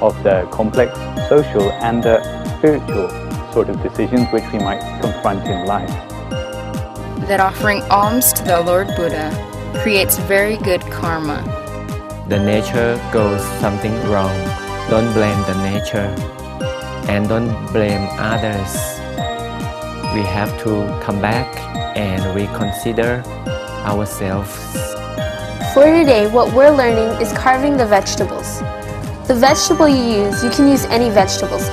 of the complex social and the spiritual sort of decisions which we might confront in life. That offering alms to the Lord Buddha creates very good karma. The nature goes something wrong. Don't blame the nature and don't blame others. We have to come back and reconsider ourselves. For today, what we're learning is carving the vegetables. The vegetable you can use any vegetables.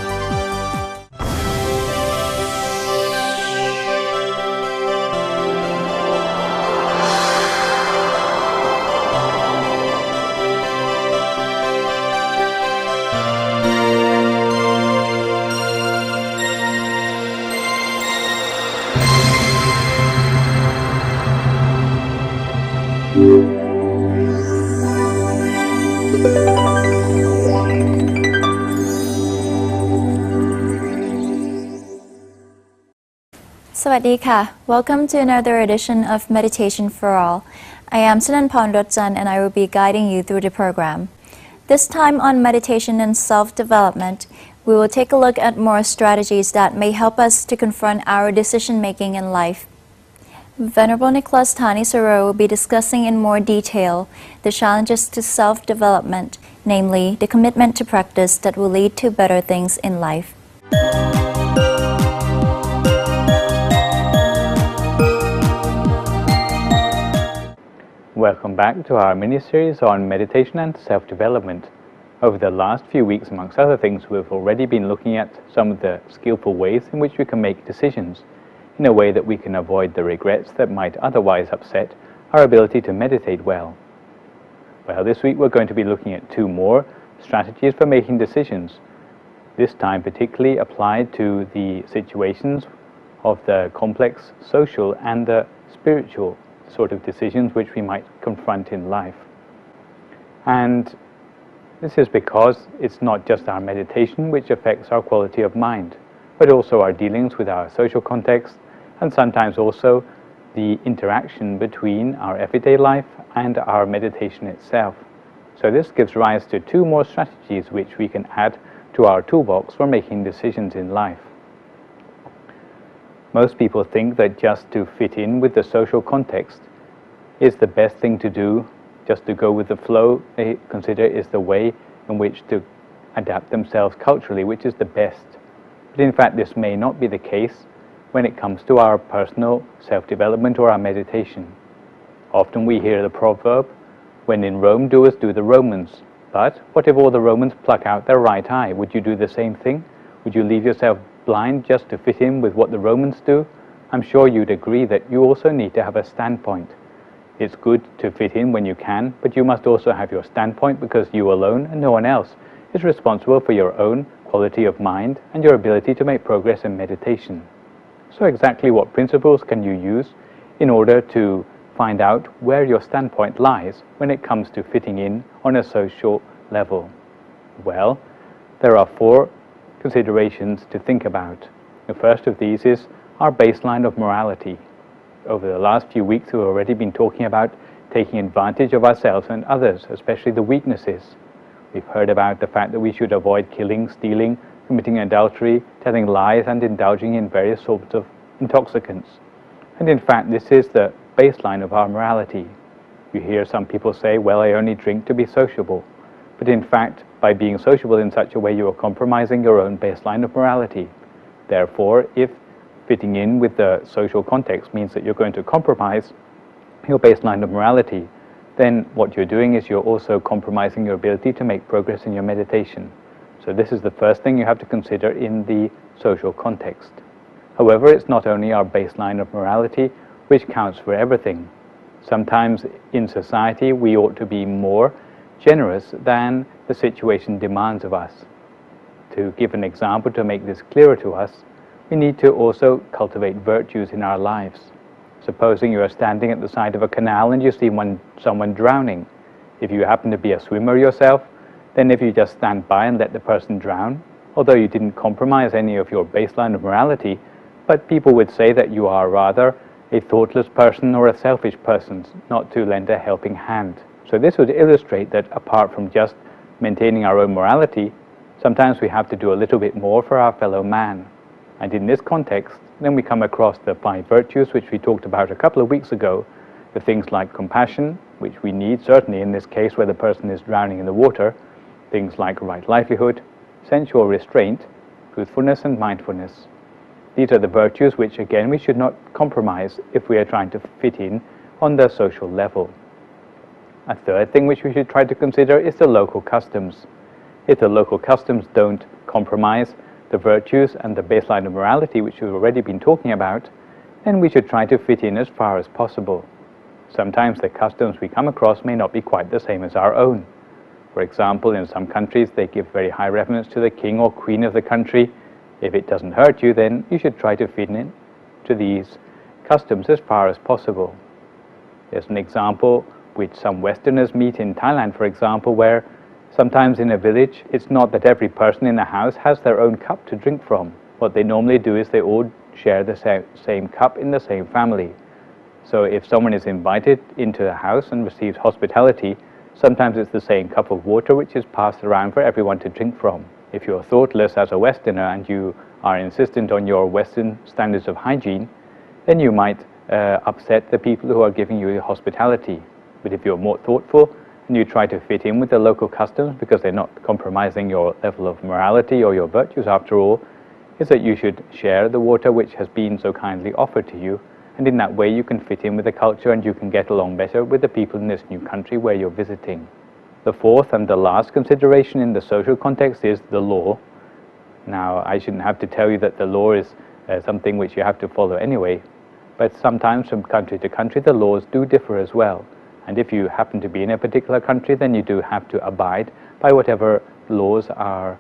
Sawadee. Welcome to another edition of Meditation for All. I am Sunan Pondotjan and I will be guiding you through the program. This time on meditation and self-development, we will take a look at more strategies that may help us to confront our decision-making in life. Venerable Nicholas Thanissaro will be discussing in more detail the challenges to self-development, namely the commitment to practice that will lead to better things in life. Welcome back to our mini-series on meditation and self-development. Over the last few weeks, amongst other things, we've already been looking at some of the skillful ways in which we can make decisions in a way that we can avoid the regrets that might otherwise upset our ability to meditate well. Well, this week we're going to be looking at two more strategies for making decisions, this time particularly applied to the situations of the complex social and the spiritual sort of decisions which we might confront in life. And this is because it's not just our meditation which affects our quality of mind, but also our dealings with our social context and sometimes also the interaction between our everyday life and our meditation itself. So this gives rise to two more strategies which we can add to our toolbox for making decisions in life. Most people think that just to fit in with the social context is the best thing to do, just to go with the flow. They consider is the way in which to adapt themselves culturally, which is the best. But in fact, this may not be the case when it comes to our personal self-development or our meditation. Often we hear the proverb, when in Rome, do as do the Romans. But what if all the Romans pluck out their right eye? Would you do the same thing? Would you leave yourself blind just to fit in with what the Romans do? I'm sure you'd agree that you also need to have a standpoint. It's good to fit in when you can, but you must also have your standpoint because you alone and no one else is responsible for your own quality of mind and your ability to make progress in meditation. So exactly what principles can you use in order to find out where your standpoint lies when it comes to fitting in on a social level? Well, there are four considerations to think about. The first of these is our baseline of morality. Over the last few weeks, we've already been talking about taking advantage of ourselves and others, especially the weaknesses. We've heard about the fact that we should avoid killing, stealing, committing adultery, telling lies, and indulging in various sorts of intoxicants. And in fact, this is the baseline of our morality. You hear some people say, well, I only drink to be sociable. But in fact, by being sociable in such a way, you are compromising your own baseline of morality. Therefore, if fitting in with the social context means that you're going to compromise your baseline of morality, then what you're doing is you're also compromising your ability to make progress in your meditation. So this is the first thing you have to consider in the social context. However, it's not only our baseline of morality which counts for everything. Sometimes in society we ought to be more generous than the situation demands of us. To give an example to make this clearer to us, we need to also cultivate virtues in our lives. Supposing you are standing at the side of a canal and you see someone drowning. If you happen to be a swimmer yourself, then if you just stand by and let the person drown, although you didn't compromise any of your baseline of morality, but people would say that you are rather a thoughtless person or a selfish person, not to lend a helping hand. So this would illustrate that apart from just maintaining our own morality, Sometimes we have to do a little bit more for our fellow man. And in this context, then we come across the 5 virtues which we talked about a couple of weeks ago, the things like compassion, which we need certainly in this case where the person is drowning in the water, things like right livelihood, sensual restraint, truthfulness and mindfulness. These are the virtues which again we should not compromise if we are trying to fit in on the social level. A third thing which we should try to consider is the local customs. If the local customs don't compromise the virtues and the baseline of morality which we've already been talking about, then we should try to fit in as far as possible. Sometimes the customs we come across may not be quite the same as our own. For example, in some countries they give very high reverence to the king or queen of the country. If it doesn't hurt you, then you should try to fit in to these customs as far as possible. There's an example which some Westerners meet in Thailand, for example, where sometimes in a village it's not that every person in the house has their own cup to drink from. What they normally do is they all share the same cup in the same family. So if someone is invited into the house and receives hospitality, sometimes it's the same cup of water which is passed around for everyone to drink from. If you're thoughtless as a Westerner and you are insistent on your Western standards of hygiene, then you might upset the people who are giving you hospitality. But if you're more thoughtful and you try to fit in with the local customs because they're not compromising your level of morality or your virtues after all, is that you should share the water which has been so kindly offered to you, and in that way you can fit in with the culture and you can get along better with the people in this new country where you're visiting. The fourth and the last consideration in the social context is the law. Now, I shouldn't have to tell you that the law is something which you have to follow anyway, but sometimes from country to country the laws do differ as well. And if you happen to be in a particular country, then you do have to abide by whatever laws are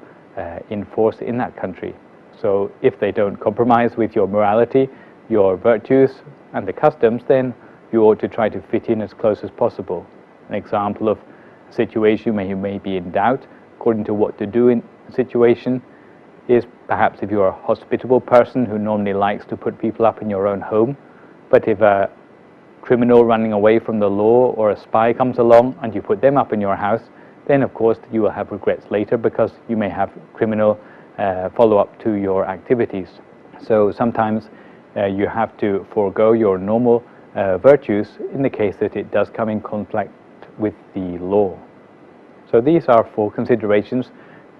in force in that country. So if they don't compromise with your morality, your virtues and the customs, then you ought to try to fit in as close as possible. An example of a situation where you may be in doubt according to what to do in a situation is perhaps if you're a hospitable person who normally likes to put people up in your own home, but if a criminal running away from the law or a spy comes along and you put them up in your house, then of course you will have regrets later because you may have criminal follow-up to your activities. So sometimes you have to forego your normal virtues in the case that it does come in conflict with the law. So these are 4 considerations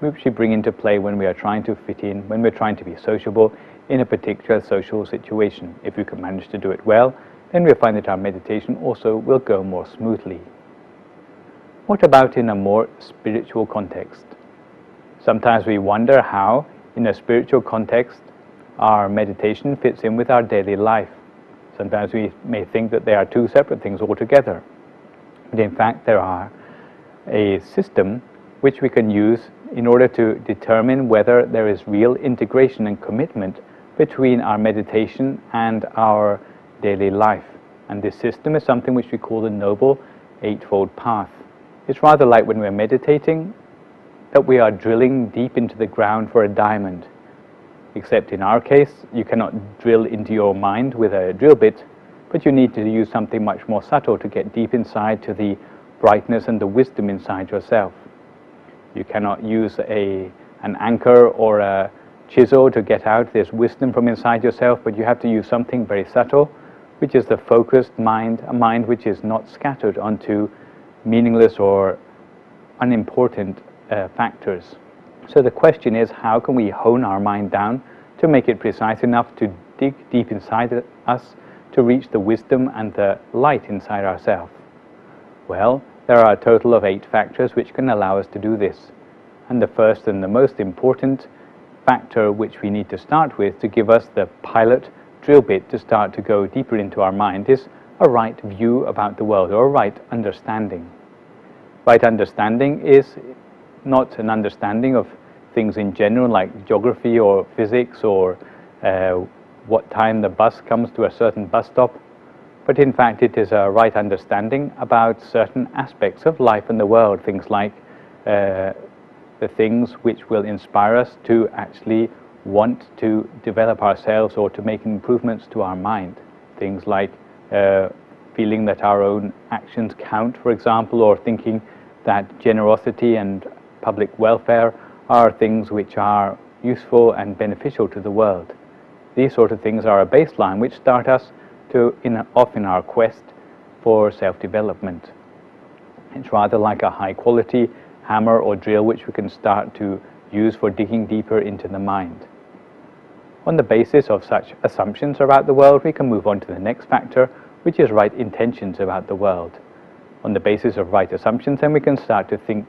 which we bring into play when we are trying to fit in, when we're trying to be sociable in a particular social situation. If we can manage to do it well, then we'll find that our meditation also will go more smoothly. What about in a more spiritual context? Sometimes we wonder how, in a spiritual context, our meditation fits in with our daily life. Sometimes we may think that they are 2 separate things altogether. But in fact, there are a system which we can use in order to determine whether there is real integration and commitment between our meditation and our daily life. And this system is something which we call the Noble Eightfold Path. It's rather like when we're meditating that we are drilling deep into the ground for a diamond. Except in our case, you cannot drill into your mind with a drill bit, but you need to use something much more subtle to get deep inside to the brightness and the wisdom inside yourself. You cannot use an anchor or a chisel to get out this wisdom from inside yourself, but you have to use something very subtle, which is the focused mind, a mind which is not scattered onto meaningless or unimportant factors. So the question is, how can we hone our mind down to make it precise enough to dig deep inside us to reach the wisdom and the light inside ourselves? Well, there are a total of 8 factors which can allow us to do this. And the first and the most important factor which we need to start with to give us the pilot drill bit to start to go deeper into our mind is a right view about the world, or a right understanding. Right understanding is not an understanding of things in general like geography or physics or what time the bus comes to a certain bus stop, but in fact it is a right understanding about certain aspects of life and the world, things like the things which will inspire us to actually want to develop ourselves or to make improvements to our mind. Things like feeling that our own actions count, for example, or thinking that generosity and public welfare are things which are useful and beneficial to the world. These sort of things are a baseline which start us off in our quest for self-development. It's rather like a high-quality hammer or drill which we can start to use for digging deeper into the mind. On the basis of such assumptions about the world, we can move on to the next factor, which is right intentions about the world. On the basis of right assumptions, then we can start to think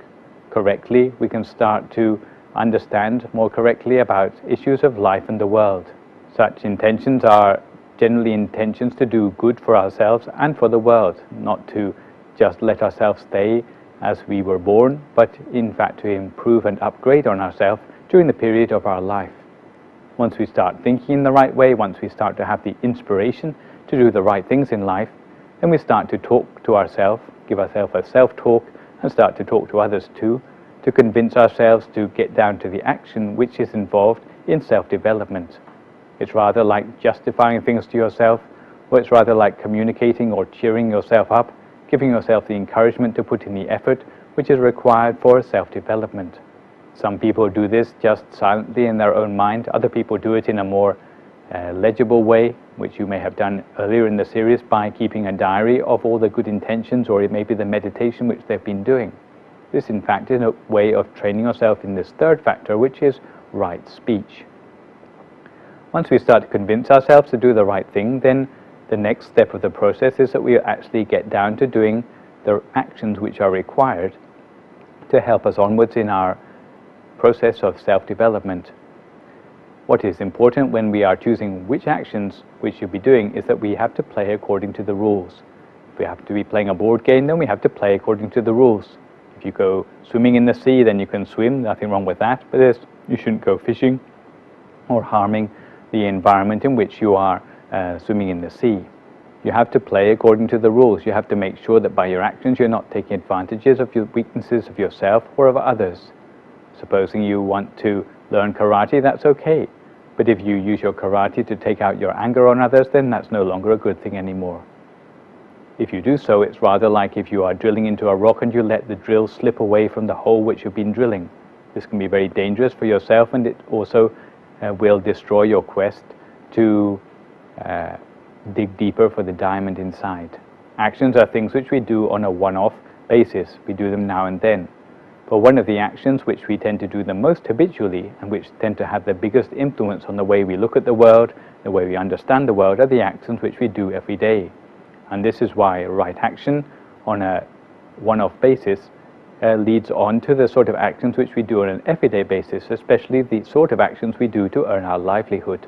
correctly, we can start to understand more correctly about issues of life and the world. Such intentions are generally intentions to do good for ourselves and for the world, not to just let ourselves stay as we were born, but in fact to improve and upgrade on ourselves during the period of our life. Once we start thinking in the right way, once we start to have the inspiration to do the right things in life, then we start to talk to ourselves, give ourselves a self-talk, and start to talk to others too, to convince ourselves to get down to the action which is involved in self-development. It's rather like justifying things to yourself, or it's rather like communicating or cheering yourself up, giving yourself the encouragement to put in the effort which is required for self-development. Some people do this just silently in their own mind. Other people do it in a more legible way, which you may have done earlier in the series by keeping a diary of all the good intentions, or it may be the meditation which they've been doing. This, in fact, is a way of training yourself in this third factor, which is right speech. Once we start to convince ourselves to do the right thing, then the next step of the process is that we actually get down to doing the actions which are required to help us onwards in our process of self-development. What is important when we are choosing which actions we should be doing is that we have to play according to the rules. If we have to be playing a board game, then we have to play according to the rules. If you go swimming in the sea, then you can swim, nothing wrong with that, but you shouldn't go fishing or harming the environment in which you are swimming in the sea. You have to play according to the rules. You have to make sure that by your actions you're not taking advantages of your weaknesses of yourself or of others. Supposing you want to learn karate, that's okay. But if you use your karate to take out your anger on others, then that's no longer a good thing anymore. If you do so, it's rather like if you are drilling into a rock and you let the drill slip away from the hole which you've been drilling. This can be very dangerous for yourself, and it also will destroy your quest to dig deeper for the diamond inside. Actions are things which we do on a one-off basis. We do them now and then. But one of the actions which we tend to do the most habitually and which tend to have the biggest influence on the way we look at the world, the way we understand the world, are the actions which we do every day. And this is why right action on a one-off basis leads on to the sort of actions which we do on an everyday basis, especially the sort of actions we do to earn our livelihood.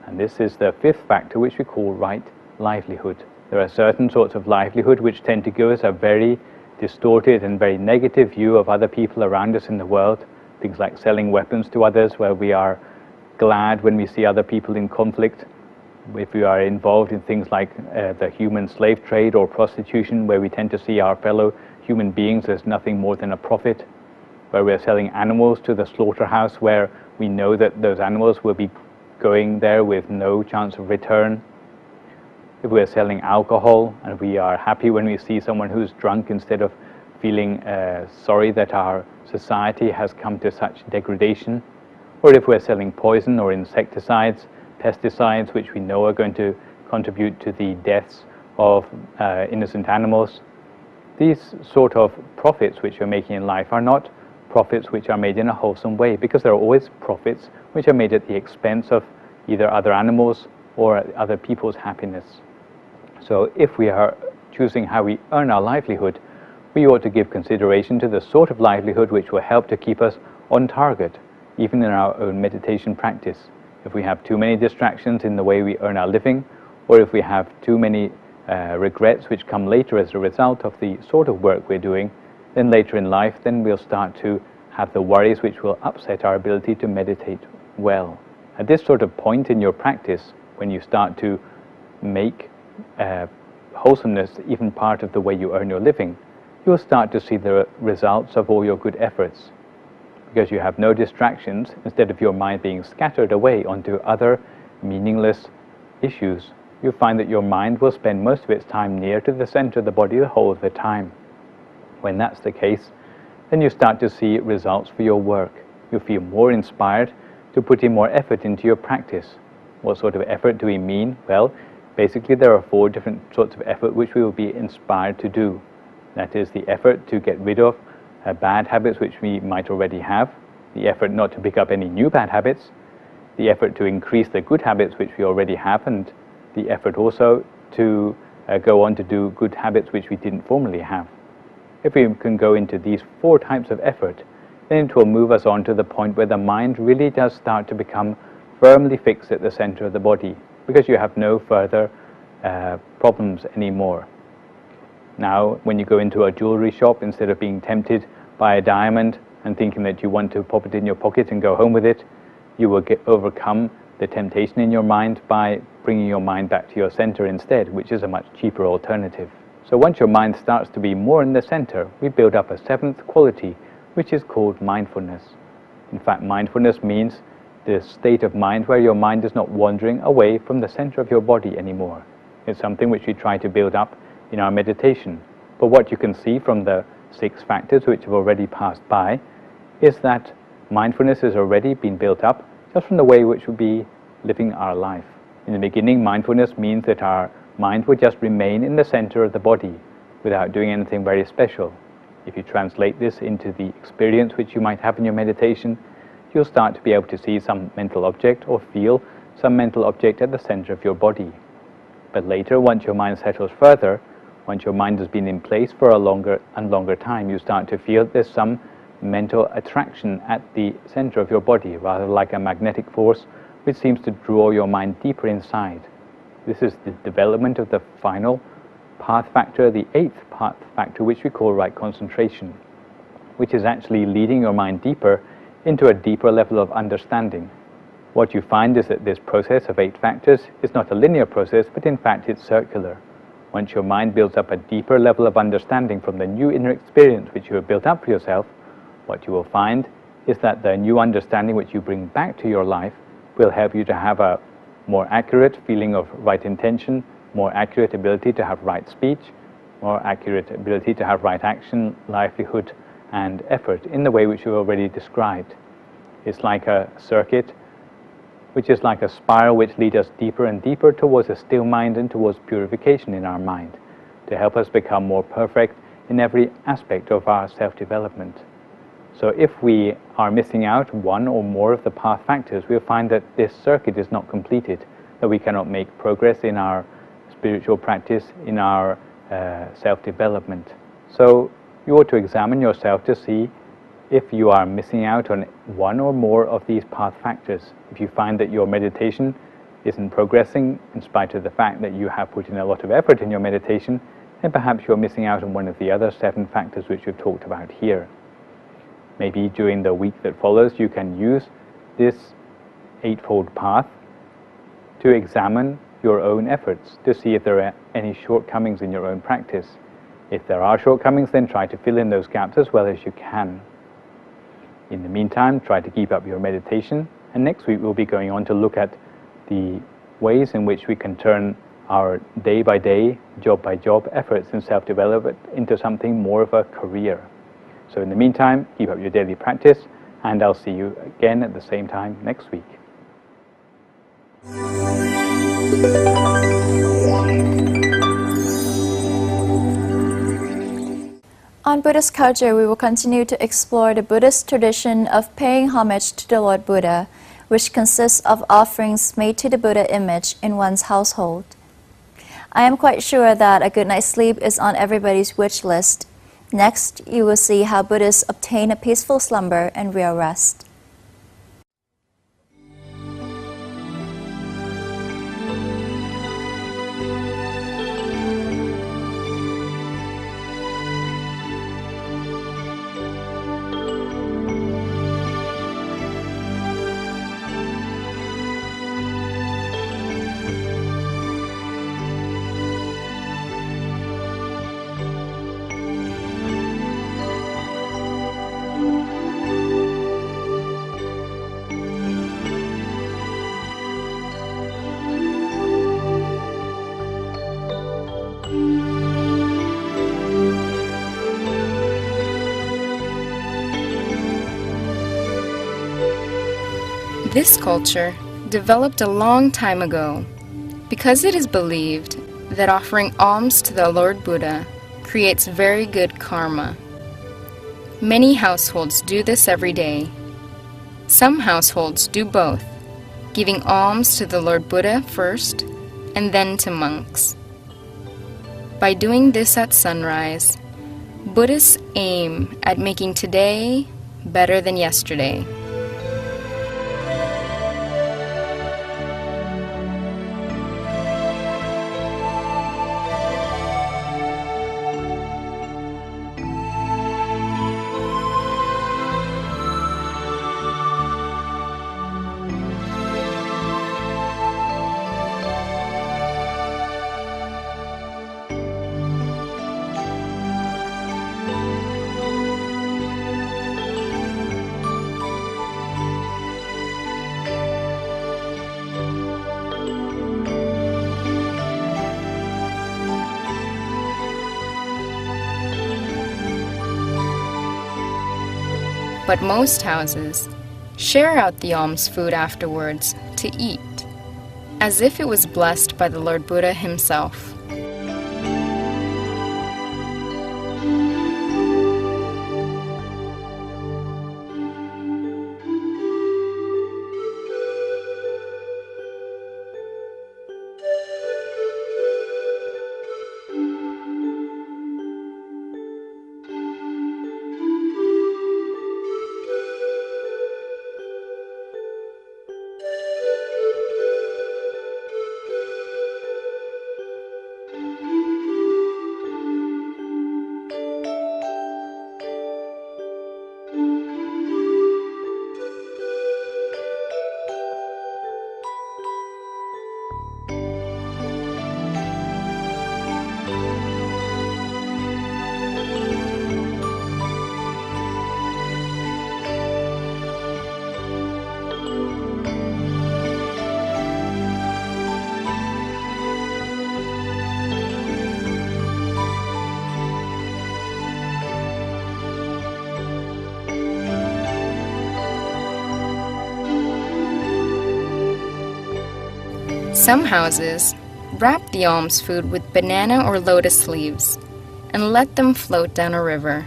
And this is the fifth factor, which we call right livelihood. There are certain sorts of livelihood which tend to give us a very distorted and very negative view of other people around us in the world. Things like selling weapons to others, where we are glad when we see other people in conflict. If we are involved in things like the human slave trade or prostitution, where we tend to see our fellow human beings as nothing more than a profit. Where we are selling animals to the slaughterhouse, where we know that those animals will be going there with no chance of return. If we're selling alcohol and we are happy when we see someone who's drunk instead of feeling sorry that our society has come to such degradation, or if we're selling poison or insecticides, pesticides which we know are going to contribute to the deaths of innocent animals, these sort of profits which we're making in life are not profits which are made in a wholesome way, because there are always profits which are made at the expense of either other animals or other people's happiness. So if we are choosing how we earn our livelihood, we ought to give consideration to the sort of livelihood which will help to keep us on target, even in our own meditation practice. If we have too many distractions in the way we earn our living, or if we have too many regrets which come later as a result of the sort of work we're doing, then later in life, then we'll start to have the worries which will upset our ability to meditate well. At this sort of point in your practice, when you start to make wholesomeness even part of the way you earn your living, you'll start to see the results of all your good efforts. Because you have no distractions, instead of your mind being scattered away onto other meaningless issues, you'll find that your mind will spend most of its time near to the center of the body the whole of the time. When that's the case, then you start to see results for your work. you feel more inspired to put in more effort into your practice. What sort of effort do we mean? Well, basically there are 4 different sorts of effort which we will be inspired to do. That is the effort to get rid of bad habits which we might already have, the effort not to pick up any new bad habits, the effort to increase the good habits which we already have, and the effort also to go on to do good habits which we didn't formerly have. If we can go into these 4 types of effort, then it will move us on to the point where the mind really does start to become firmly fixed at the center of the body, because you have no further problems anymore. Now, when you go into a jewelry shop, instead of being tempted by a diamond and thinking that you want to pop it in your pocket and go home with it, you will overcome the temptation in your mind by bringing your mind back to your center instead, which is a much cheaper alternative. So once your mind starts to be more in the center, we build up a 7th quality, which is called mindfulness. In fact, mindfulness means the state of mind where your mind is not wandering away from the center of your body anymore. It's something which we try to build up in our meditation. But what you can see from the 6 factors which have already passed by is that mindfulness has already been built up just from the way which we'll be living our life. In the beginning, mindfulness means that our mind would just remain in the center of the body without doing anything very special. If you translate this into the experience which you might have in your meditation, you'll start to be able to see some mental object or feel some mental object at the center of your body. But later, once your mind settles further, once your mind has been in place for a longer and longer time, you start to feel there's some mental attraction at the center of your body, rather like a magnetic force which seems to draw your mind deeper inside. This is the development of the final path factor, the 8th path factor, which we call right concentration, which is actually leading your mind deeper into a deeper level of understanding. What you find is that this process of 8 factors is not a linear process, but in fact it's circular. Once your mind builds up a deeper level of understanding from the new inner experience which you have built up for yourself, what you will find is that the new understanding which you bring back to your life will help you to have a more accurate feeling of right intention, more accurate ability to have right speech, more accurate ability to have right action, livelihood, and effort in the way which you already described. It's like a circuit which is like a spiral which leads us deeper and deeper towards a still mind and towards purification in our mind, to help us become more perfect in every aspect of our self-development. So if we are missing out one or more of the path factors, we'll find that this circuit is not completed, that we cannot make progress in our spiritual practice, in our self-development. So you ought to examine yourself to see if you are missing out on one or more of these path factors. If you find that your meditation isn't progressing in spite of the fact that you have put in a lot of effort in your meditation, then perhaps you're missing out on one of the other 7 factors which we've talked about here. Maybe during the week that follows you can use this 8-fold path to examine your own efforts, to see if there are any shortcomings in your own practice. If there are shortcomings, then try to fill in those gaps as well as you can. In the meantime, try to keep up your meditation, and next week we'll be going on to look at the ways in which we can turn our day-by-day, job-by-job efforts in self-development into something more of a career. So in the meantime, keep up your daily practice, and I'll see you again at the same time next week. On Buddhist culture, we will continue to explore the Buddhist tradition of paying homage to the Lord Buddha, which consists of offerings made to the Buddha image in one's household. I am quite sure that a good night's sleep is on everybody's wish list. Next, you will see how Buddhists obtain a peaceful slumber and real rest. This culture developed a long time ago because it is believed that offering alms to the Lord Buddha creates very good karma. Many households do this every day. Some households do both, giving alms to the Lord Buddha first and then to monks. By doing this at sunrise, Buddhists aim at making today better than yesterday. But most houses share out the alms food afterwards to eat, as if it was blessed by the Lord Buddha himself. Some houses wrap the alms food with banana or lotus leaves and let them float down a river.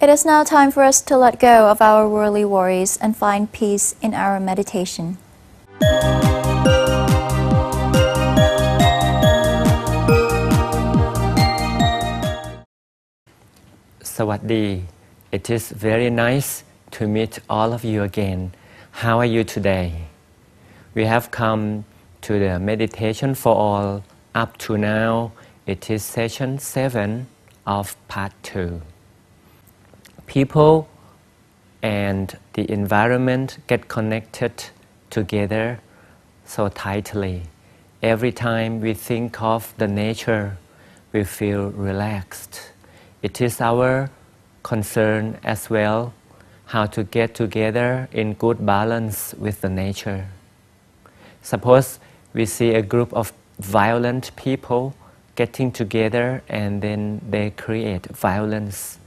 It is now time for us to let go of our worldly worries and find peace in our meditation. สวัสดี It is very nice to meet all of you again. How are you today? We have come to the meditation for all. Up to now, it is session 7 of part 2. People and the environment get connected together so tightly. Every time we think of the nature, we feel relaxed. It is our concern as well how to get together in good balance with the nature. Suppose we see a group of violent people getting together and then they create violence.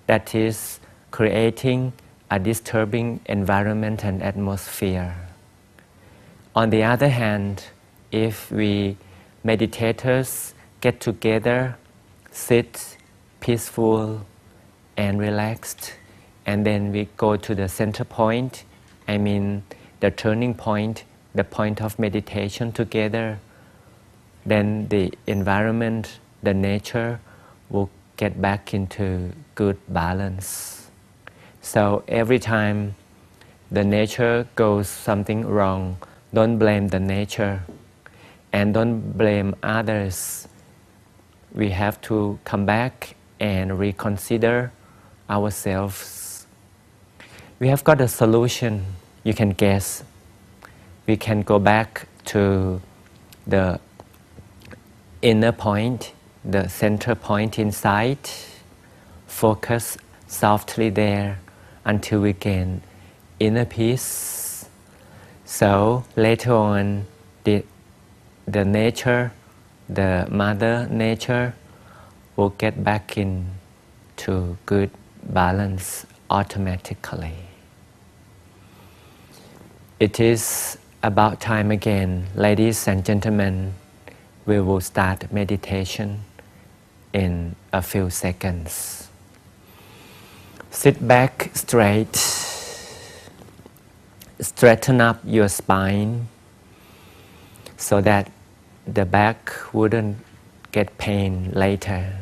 That is creating a disturbing environment and atmosphere. On the other hand, if we meditators get together, sit peaceful and relaxed and then we go to the center point, I mean the turning point, the point of meditation together, then the environment, the nature will get back into good balance. So every time the nature goes something wrong, don't blame the nature and don't blame others. We have to come back and reconsider ourselves. We have got a solution, you can guess. We can go back to the inner point, the center point inside, focus softly there until we gain inner peace. So later on, the nature, the mother nature will get back into good balance automatically. It is about time again, ladies and gentlemen. We will start meditation in a few seconds. Sit back straight. Straighten up your spine so that the back wouldn't get pain later.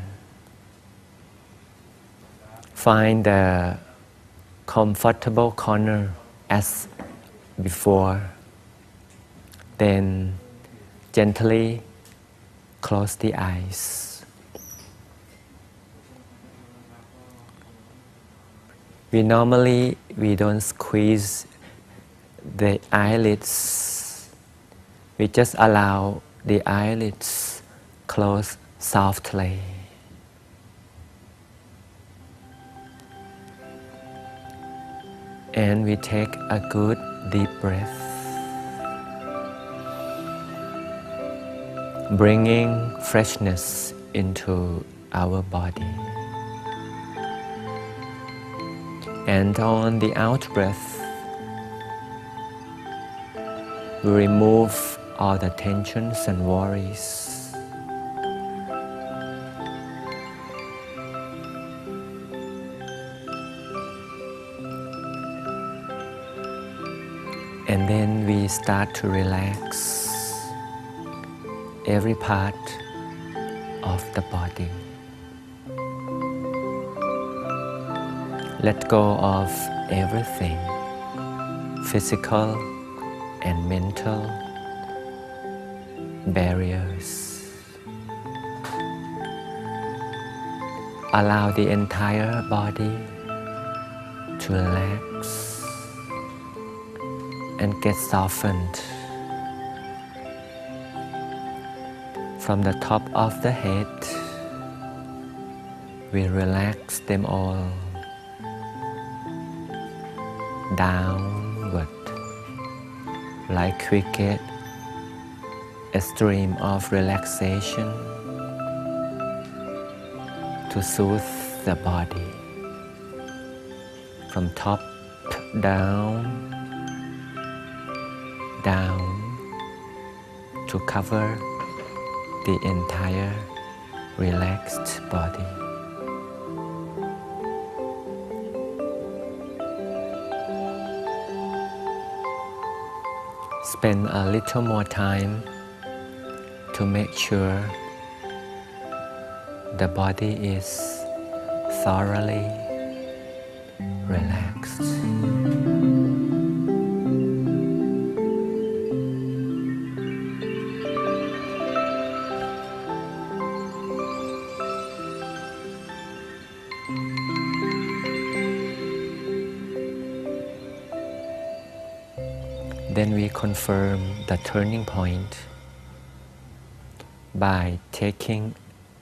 Find the comfortable corner as before. Then gently close the eyes. We don't squeeze the eyelids. We just allow the eyelids close softly. And we take a good deep breath, bringing freshness into our body. And on the out breath, we remove all the tensions and worries. And then we start to relax every part of the body. Let go of everything, physical and mental barriers. Allow the entire body to relax and get softened. From the top of the head, we relax them all downward, like we get a stream of relaxation to soothe the body. From top down, to cover the entire relaxed body. Spend a little more time to make sure the body is thoroughly relaxed. Then we confirm the turning point by taking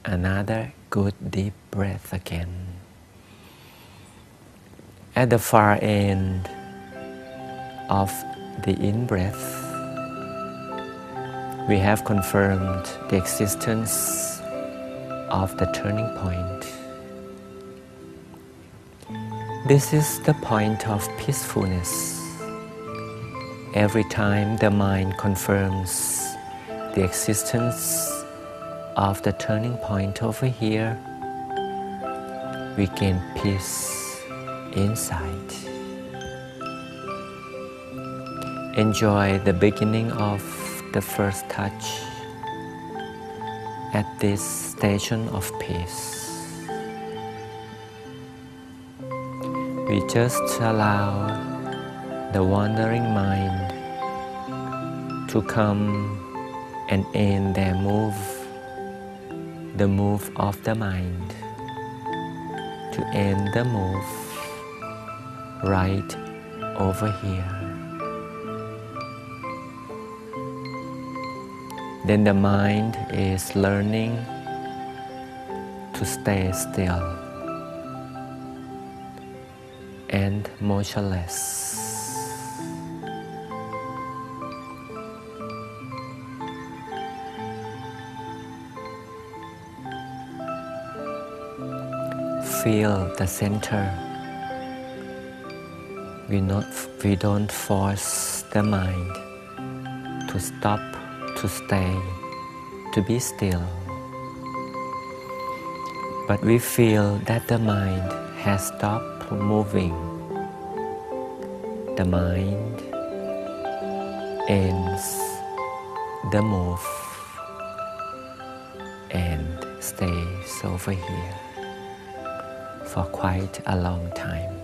another good deep breath again. At the far end of the in-breath, we have confirmed the existence of the turning point. This is the point of peacefulness. Every time the mind confirms the existence of the turning point over here, we gain peace inside. Enjoy the beginning of the first touch at this station of peace. We just allow the wandering mind to come and end their move, the move of the mind, to end the move right over here. Then the mind is learning to stay still and motionless. Feel the center. We don't force the mind to stop, to stay, to be still. But we feel that the mind has stopped moving. The mind ends the move and stays over here for quite a long time.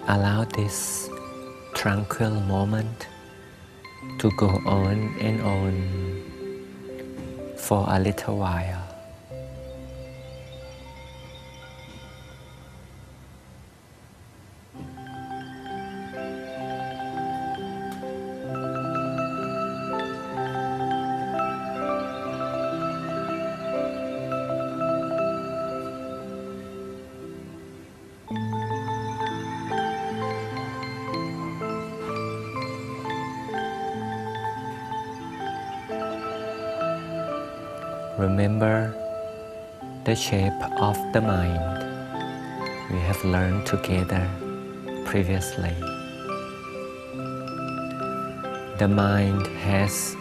Allow this tranquil moment to go on and on for a little while. Remember the shape of the mind we have learned together previously. The mind has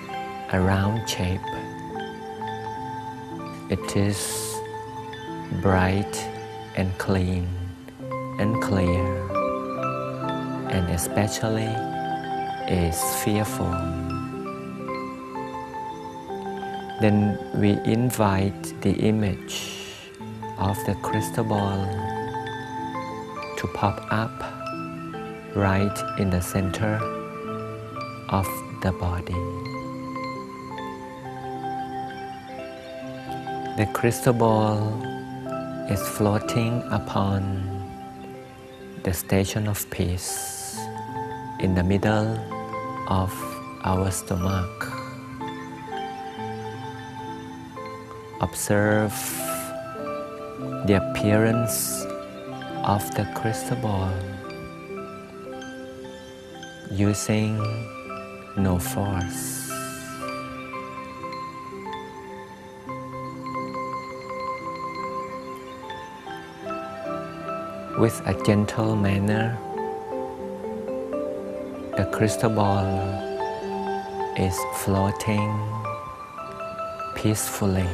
a round shape. It is bright and clean and clear, and especially is fearful. Then we invite the image of the crystal ball to pop up right in the center of the body. The crystal ball is floating upon the station of peace in the middle of our stomach. Observe the appearance of the crystal ball using no force. With a gentle manner, the crystal ball is floating peacefully,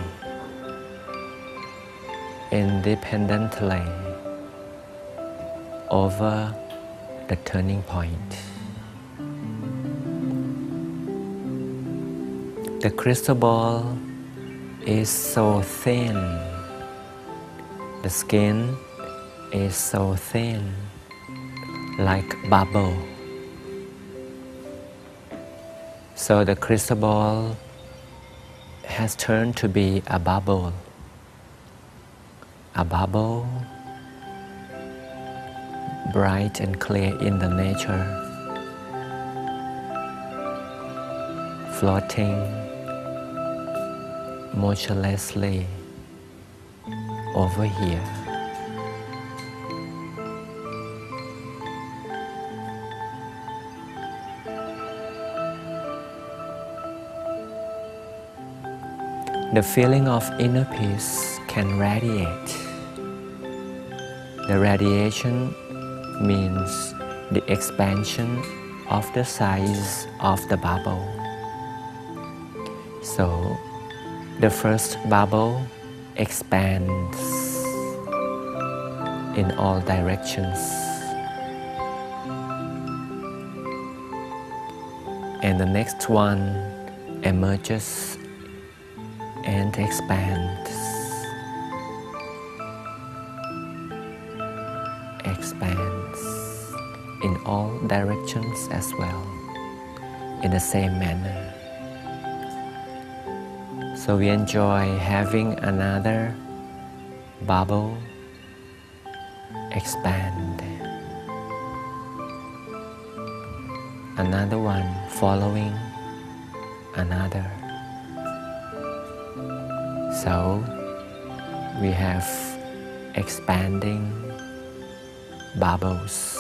independently over the turning point. The crystal ball is so thin. The skin is so thin, like bubble. So the crystal ball has turned to be a bubble. A bubble, bright and clear in the nature, floating motionlessly over here. The feeling of inner peace can radiate. The radiation means the expansion of the size of the bubble. So the first bubble expands in all directions, and the next one emerges and expands in all directions as well, in the same manner. So we enjoy having another bubble expand, another one following another. So we have expanding bubbles.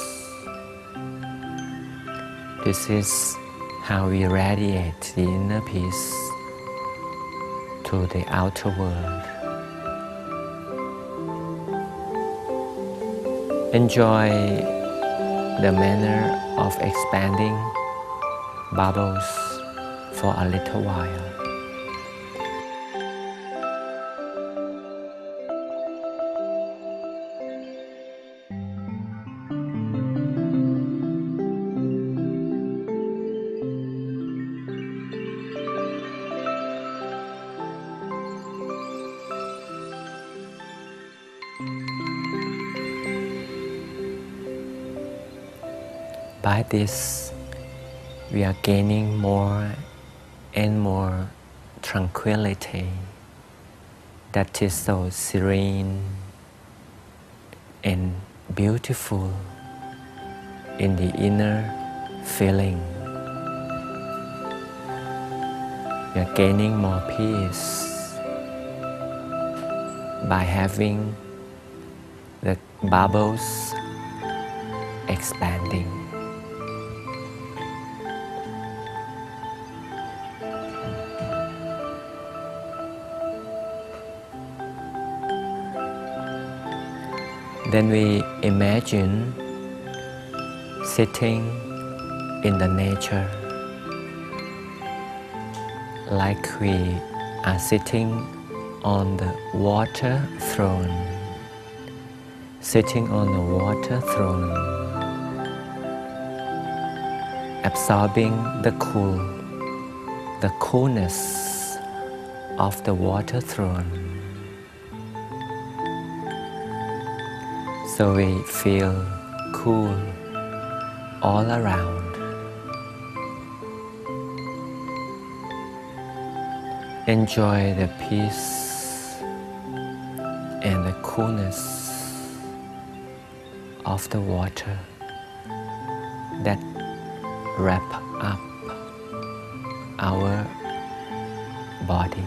This is how we radiate the inner peace to the outer world. Enjoy the manner of expanding bubbles for a little while. By this, we are gaining more and more tranquility that is so serene and beautiful in the inner feeling. We are gaining more peace by having the bubbles expanding. Then we imagine sitting in the nature, like we are sitting on the water throne, sitting on the water throne, absorbing the coolness of the water throne. So we feel cool all around. Enjoy the peace and the coolness of the water that wrap up our body.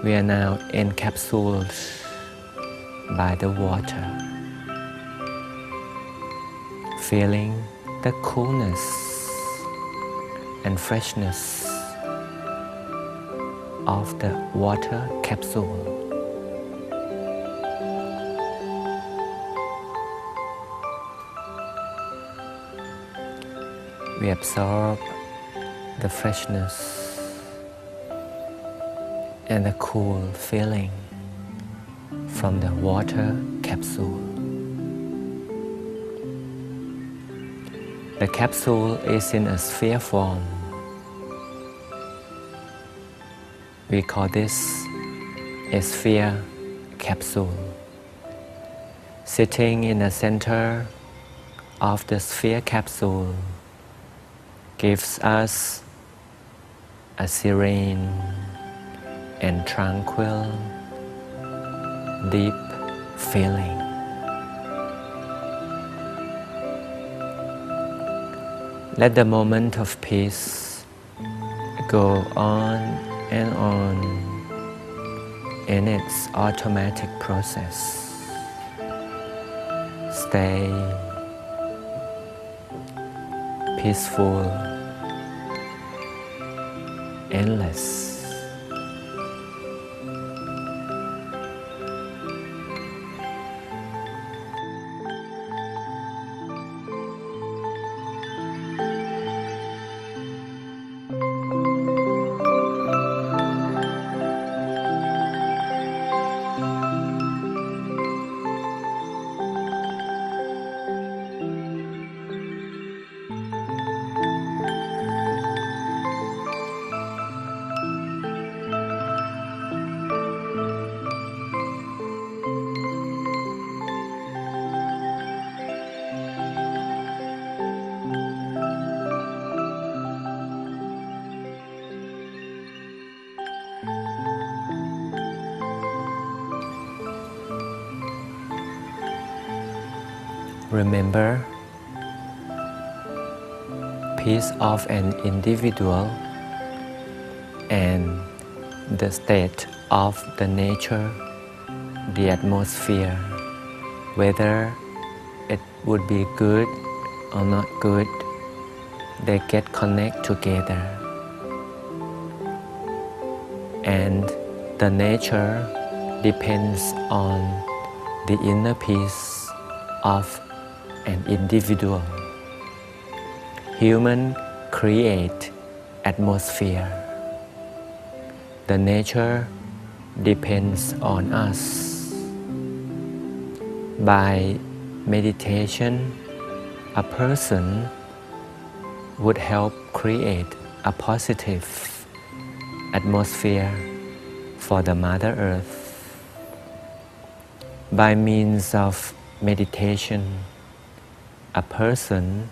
We are now encapsulated by the water, feeling the coolness and freshness of the water capsule. We absorb the freshness and the cool feeling from the water capsule. The capsule is in a sphere form. We call this a sphere capsule. Sitting in the center of the sphere capsule gives us a serene and tranquil, deep feeling. Let the moment of peace go on and on in its automatic process. Stay peaceful, endless. Remember, peace of an individual and the state of the nature, the atmosphere, whether it would be good or not good, they get connect together. And the nature depends on the inner peace of an individual. Humans create atmosphere. The nature depends on us. By meditation, a person would help create a positive atmosphere for the Mother Earth. By means of meditation, a person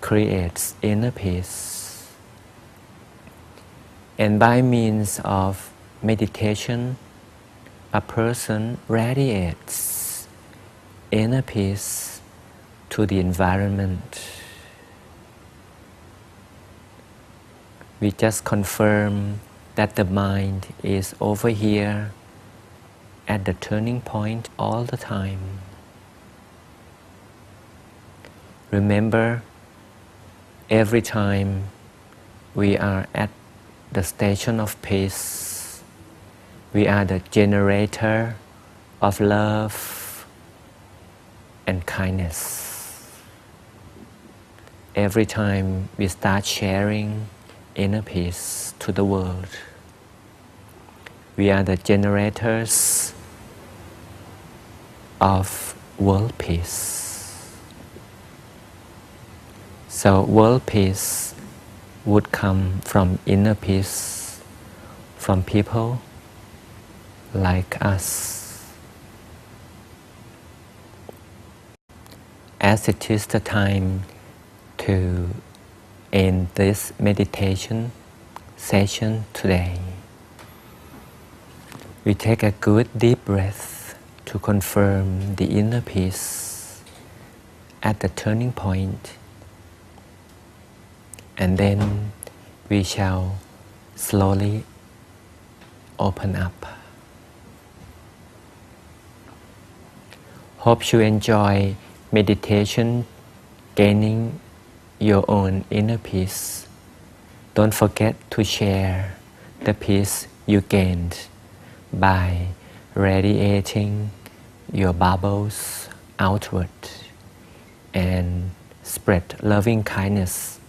creates inner peace. And by means of meditation, a person radiates inner peace to the environment. We just confirm that the mind is over here at the turning point all the time. Remember, every time we are at the station of peace, we are the generator of love and kindness. Every time we start sharing inner peace to the world, we are the generators of world peace. So world peace would come from inner peace, from people like us. As it is the time to end this meditation session today, we take a good deep breath to confirm the inner peace at the turning point, and then we shall slowly open up. Hope you enjoy meditation, gaining your own inner peace. Don't forget to share the peace you gained by radiating your bubbles outward and spread loving kindness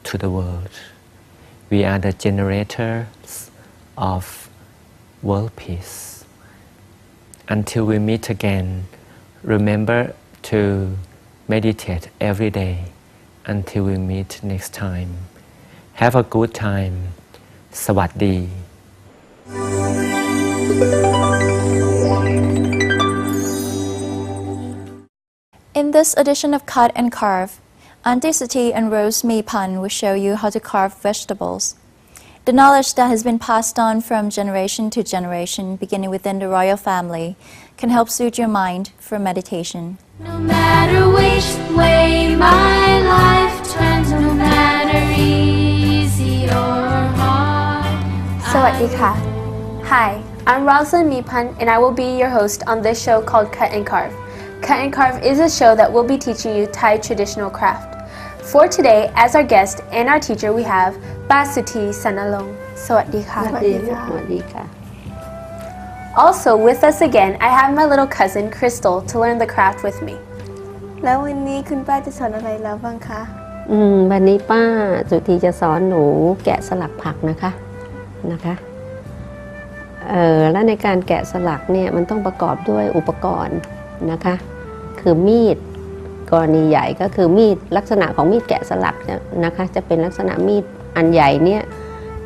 to the world. We are the generators of world peace. Until we meet again, remember to meditate every day. Until we meet next time. Have a good time. สวัสดี In this edition of Cut and Carve, Auntie Sati and Rose Mi Pan will show you how to carve vegetables. The knowledge that has been passed on from generation to generation, beginning within the royal family, can help soothe your mind for meditation. No matter which way my life turns, no matter easy or hard. สวัสดีค่ะ Hi, I'm Rosalind Mipan and I will be your host on this show called Cut and Carve. Cut and Carve is a show that will be teaching you Thai traditional craft. For today, as our guest and our teacher, we have Basuti Sanalong. สวัสดีค่ะ สวัสดีค่ะ Also with us again, I have my little cousin Crystal to learn the craft with me. แล้ววันนี้คุณป้าจะสอนอะไรเราบ้างคะวันนี้ป้าสุธีจะสอนหนูแกะสลักผักนะคะและในการแกะสลักเนี่ยมันต้องประกอบด้วยอุปกรณ์นะคะคือมีดกรณีใหญ่ก็คือมีดลักษณะของมีดแกะสลักนะคะจะเป็นลักษณะมีดอันใหญ่เนี่ย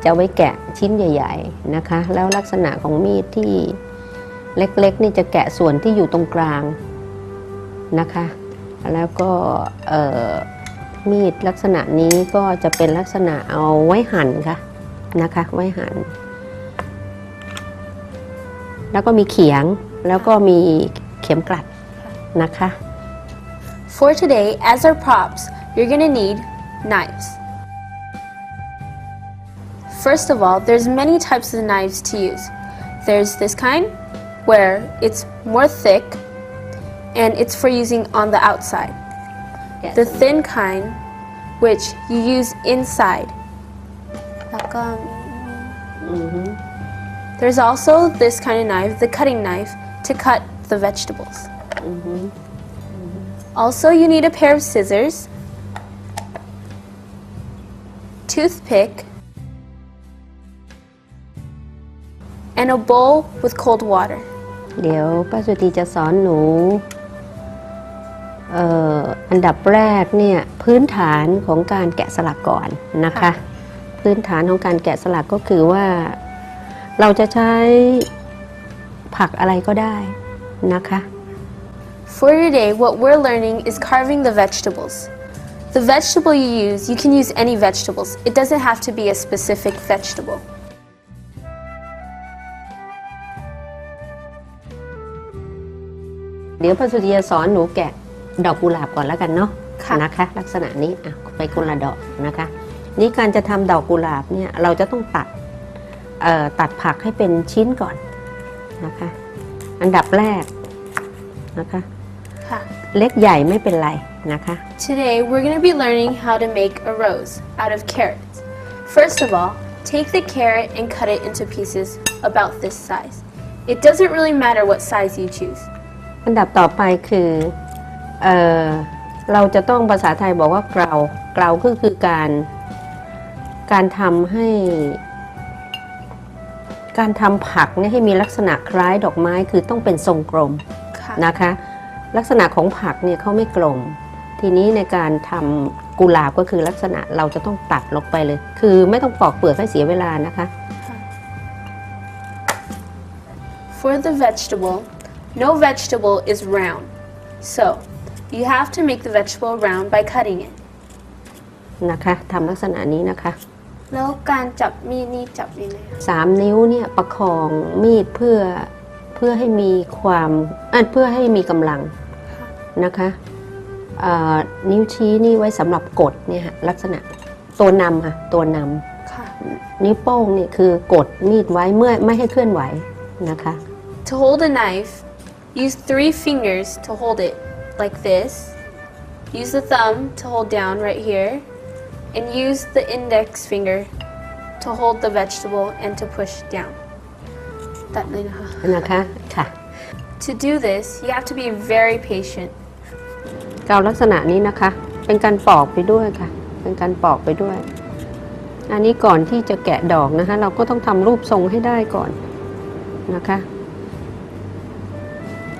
จะไว้แกะชิ้นใหญ่ๆนะคะแล้วลักษณะของมีดที่เล็กๆนี่จะแกะส่วนที่อยู่ตรงกลางนะคะแล้วก็มีดลักษณะนี้ก็จะเป็นลักษณะเอาไว้หั่นค่ะนะคะไว้หั่นแล้วก็มีเขียงแล้วก็มีเข็มกลัดนะคะ For today, as our props, you're gonna need knives. First of all, there's many types of knives to use. There's this kind, where it's more thick, and it's for using on the outside. The thin kind, which you use inside. There's also this kind of knife, the cutting knife, to cut the vegetables. Also, you need a pair of scissors, toothpick, and a bowl with cold water. เดี๋ยวป้าสุธีจะสอนหนูอันดับแรกเนี่ยพื้นฐานของการแกะสลักก่อนนะคะพื้นฐานของการแกะสลักก็คือว่าเราจะใช้ผักอะไรก็ได้นะคะ For today, what we're learning is carving the vegetables. The vegetable you can use any vegetables. It doesn't have to be a specific vegetable. เดี๋ยวป้าสุธีจะสอนหนูแกะดอกกุหลาบก่อนแล้วกันเนาะนะคะลักษณะนี้ไปคนละดอกนะคะนี่การจะทำดอกกุหลาบเนี่ยเราจะต้องตัดผักให้เป็นชิ้นก่อนนะคะอันดับแรกนะคะเล็กใหญ่ไม่เป็นไรนะคะ Today we're going to be learning how to make a rose out of carrots. First of all, take the carrot and cut it into pieces about this size. It doesn't really matter what size you choose. อันดับต่อไปคือเราจะต้องภาษาไทยบอกว่าเกลาก็คือการทำให้การทำผักเนี่ยให้มีลักษณะคล้ายดอกไม้คือต้องเป็นทรงกลมนะคะลักษณะของผักเนี่ยเขาไม่กลมทีนี้ในการทำกุหลาบก็คือลักษณะเราจะต้องตัดลงไปเลยคือไม่ต้องปอกเปลือกให้เสียเวลานะคะ For the vegetable, no vegetable is round. So, you have to make the vegetable round by cutting it. นะคะทำลักษณะนี้นะคะ แล้วการจับมีดนี่จับยังไง 3 นิ้วเนี่ยประคองมีดเพื่อให้มีเพื่อให้มีกำลังนะคะนิ้วชี้นี่ไว้สำหรับกดเนี่ยลักษณะตัวนำค่ะตัวนำนิ้วโป้งนี่คือกดมีดไว้เมื่อไม่ให้เคลื่อนไหวนะคะ To hold a knife, use 3 fingers to hold it like this. Use the thumb to hold down right here, and use the index finger to hold the vegetable and to push down. ตัดเลยนะคะค่ะ To do this, you have to be very patient. เกาลักษณะนี้นะคะเป็นการปอกไปด้วยค่ะเป็นการปอกไปด้วยอันนี้ก่อนที่จะแกะดอกนะคะเราก็ต้องทำรูปทรงให้ได้ก่อนนะคะ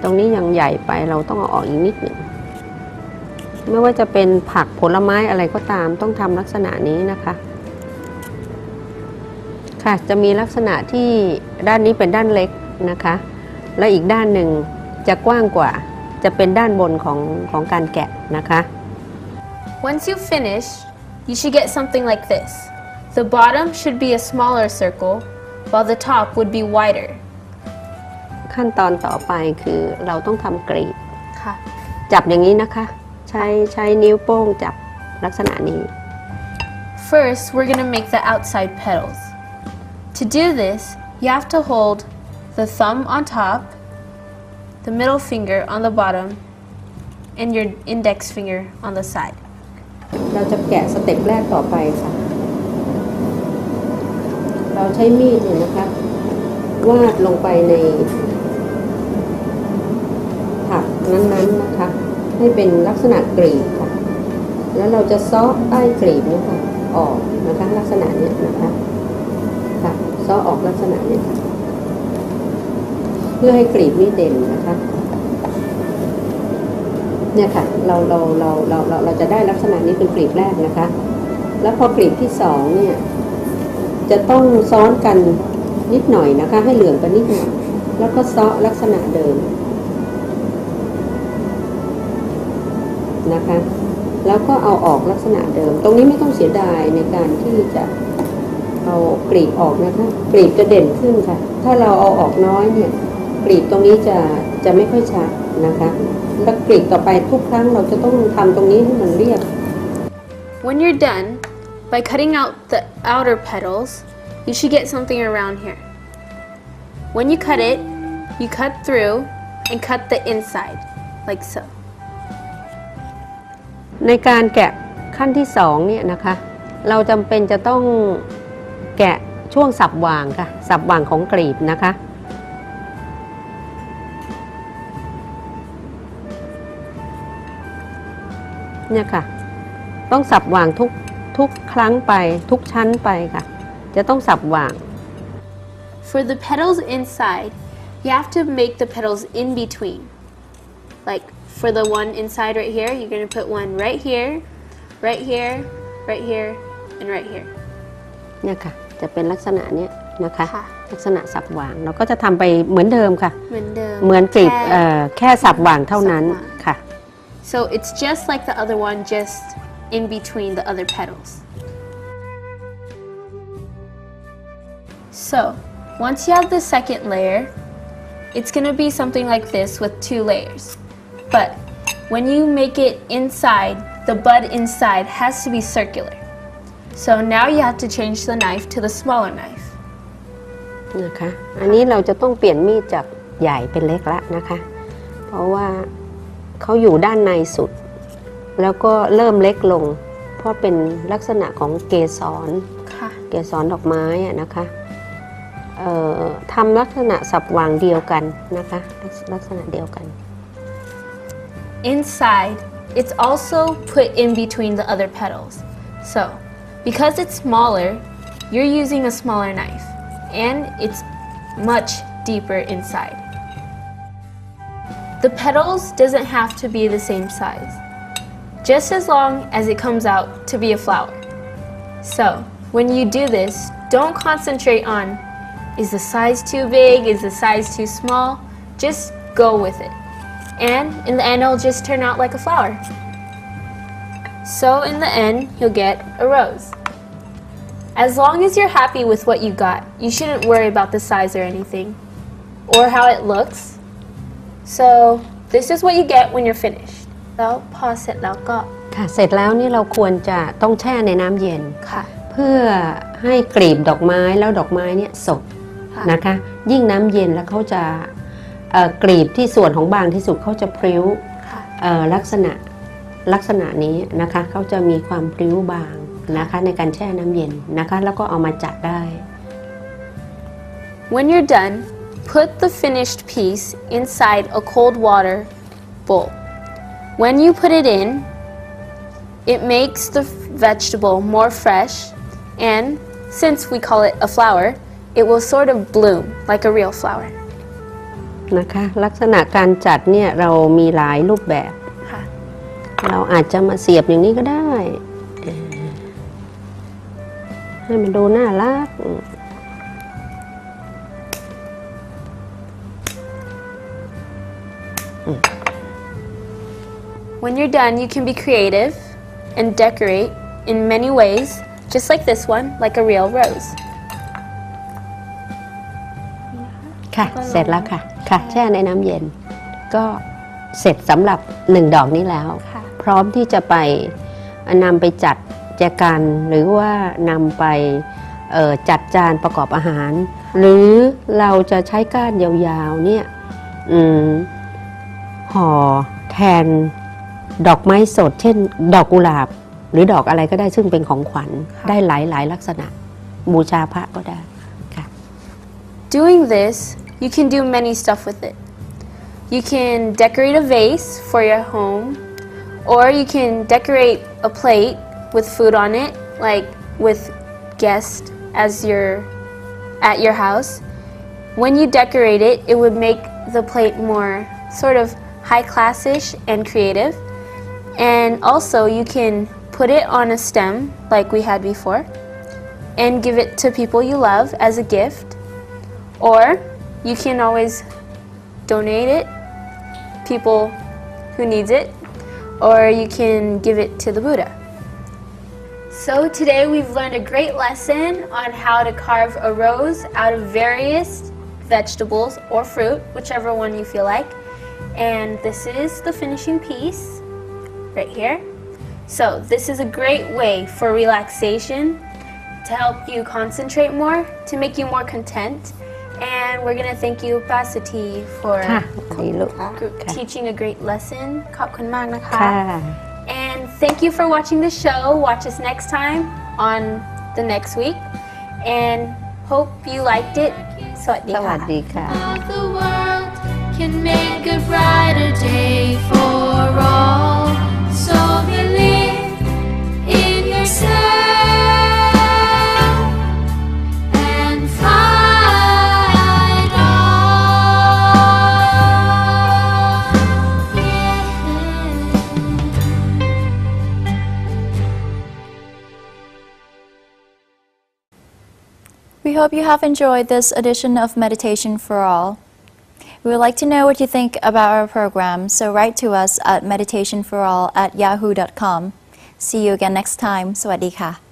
ตรงนี้ยังใหญ่ไปเราต้องเอาออกอีกนิดหนึ่งไม่ว่าจะเป็นผักผลไม้อะไรก็ตามต้องทำลักษณะนี้นะคะค่ะจะมีลักษณะที่ด้านนี้เป็นด้านเล็กนะคะและอีกด้านหนึ่งจะกว้างกว่าจะเป็นด้านบนของการแกะนะคะ Once you finish, you should get something like this. The bottom should be a smaller circle, while the top would be wider. ขั้นตอนต่อไปคือเราต้องทำกรีบจับอย่างนี้นะคะใช้นิ้วโป้งจับลักษณะนี้ First, we're going to make the outside petals. To do this, you have to hold the thumb on top, the middle finger on the bottom, and your index finger on the side. เราจะแกะสเต็ปแรกต่อไปค่ะเราใช้มีดเนี่ยนะคะวาดลงไปในผักนั้นๆนะคะให้เป็นลักษณะกรีบค่ะแล้วเราจะซ้อใต้กรีบนี่ค่ะออกนะคะลักษณะนี้นะคะค่ะซ้อออกลักษณะนี้ค่ะเพื่อให้กรีบนี่เด่นนะคะเนี่ยค่ะเราจะได้ลักษณะนี้เป็นกลีบแรกนะคะแล้วพอกลีบที่2เนี่ยจะต้องซ้อนกันนิดหน่อยนะคะให้เหลื่อมกันนิดหน่อยแล้วก็ซ้อลักษณะเดิมนะคะแล้วก็เอาออกลักษณะเดิมตรงนี้ไม่ต้องเสียดายในการที่จะเอากลีบออกนะคะกลีบจะเด่นขึ้นค่ะถ้าเราเอาออกน้อยเนี่ย กลีบตรงนี้จะไม่ค่อยชัดนะคะแล้วกลีบต่อไปทุกครั้งเราจะต้องทำตรงนี้ให้มันเรียบ When you're done, by cutting out the outer petals, you should get something around here. When you cut it, you cut through and cut the inside, like so. ในการแกะขั้นที่2เนี่ยนะคะเราจำเป็นจะต้องแกะช่วงสับหว่างค่ะสับหว่างของกลีบนะคะเนี่ยค่ะต้องสับหว่างทุกครั้งไปทุกชั้นไปค่ะจะต้องสับหว่าง For the petals inside, you have to make the petals in between. Like for the one inside right here, you're going to put one right here, right here, right here, and right here. เนี่ยค่ะจะเป็นลักษณะเนี้ยนะคะ ค่ะ ลักษณะสับหว่างเราก็จะทำไปเหมือนเดิมค่ะ เหมือนเดิม เหมือนกลีบแค่สับหว่างเท่านั้น สับหว่าง ค่ะ So it's just like the other one, just in between the other petals. So once you have the second layer, it's going to be something like this with 2 layers. But when you make it inside, the bud inside has to be circular. So now you have to change the knife to the smaller knife. นะคะอันนี้เราจะต้องเปลี่ยนมีดจากใหญ่เป็นเล็กละนะคะเพราะว่าเขาอยู่ด้านในสุดแล้วก็เริ่มเล็กลงเพราะเป็นลักษณะของเกสร ค่ะ เกสรดอกไม้อะนะคะทำลักษณะสับหว่างเดียวกันนะคะลักษณะเดียวกัน Inside, it's also put in between the other petals. So, because it's smaller, you're using a smaller knife, and it's much deeper inside. The petals doesn't have to be the same size, just as long as it comes out to be a flower. So, when you do this, don't concentrate on, is the size too big, is the size too small? Just go with it. And in the end, it'll just turn out like a flower. So in the end, you'll get a rose. As long as you're happy with what you got, you shouldn't worry about the size or anything, or how it looks. So this is what you get when you're finished. แล้วพอเสร็จแล้วก็ ค่ะเสร็จแล้วนี่เราควรจะต้องแช่ในน้ำเย็น ค่ะ เพื่อให้กลีบดอกไม้แล้วดอกไม้เนี่ยสด ค่ะ นะคะยิ่งน้ำเย็นแล้วเขาจะกลีบที่ส่วนของบางที่สุดเขาจะพริ้ว ค่ะ ลักษณะนี้นะคะเขาจะมีความพริ้วบางนะคะในการแช่น้ำเย็นนะคะแล้วก็เอามาจัดได้ When you're done, put the finished piece inside a cold water bowl. When you put it in, it makes the vegetable more fresh, and since we call it a flower, it will sort of bloom like a real flower. นะคะลักษณะการจัดเนี่ยเรามีหลายรูปแบบ ค่ะ เราอาจจะมาเสียบอย่างนี้ก็ได้ให้มันดูน่ารัก When you're done, you can be creative and decorate in many ways, just like this one, like a real rose. ค่ะเสร็จแล้วค่ะค่ะแช่ในน้ำเย็นก็เสร็จสำหรับ1ดอกนี้แล้ว ค่ะ พร้อมที่จะไปนำไปจัดแจกันหรือว่านำไปจัดจานประกอบอาหาร หรือเราจะใช้ก้านยาวๆเนี่ยห่อแทนดอกไม้สดเช่นดอกกุหลาบหรือดอกอะไรก็ได้ซึ่งเป็นของขวัญได้หลายลักษณะบูชาพระก็ได้ค่ะ Doing this, you can do many stuff with it. You can decorate a vase for your home, or you can decorate a plate with food on it, like with guests as you're at your house. When you decorate it, it would make the plate more sort of high-classish and creative. And also, you can put it on a stem like we had before and give it to people you love as a gift. Or you can always donate it, people who needs it, or you can give it to the Buddha. So today we've learned a great lesson on how to carve a rose out of various vegetables, or fruit, whichever one you feel like. And this is the finishing piece right here. So this is a great way for relaxation, to help you concentrate more, to make you more content. And we're going to thank you, Pasati, for ค่ะดีลูก teaching a great lesson. ขอบคุณมากนะคะ ค่ะ And thank you for watching the show. Watch us next time on the next week. And hope you liked it. สวัสดี สวั ค่ะ สดีค่ะ of the world can make a brighter day for all. So believe in yourself and fight on. Yeah. We hope you have enjoyed this edition of Meditation for All. We would like to know what you think about our program, so write to us at meditationforall@yahoo.com. See you again next time. สวัสดีค่ะ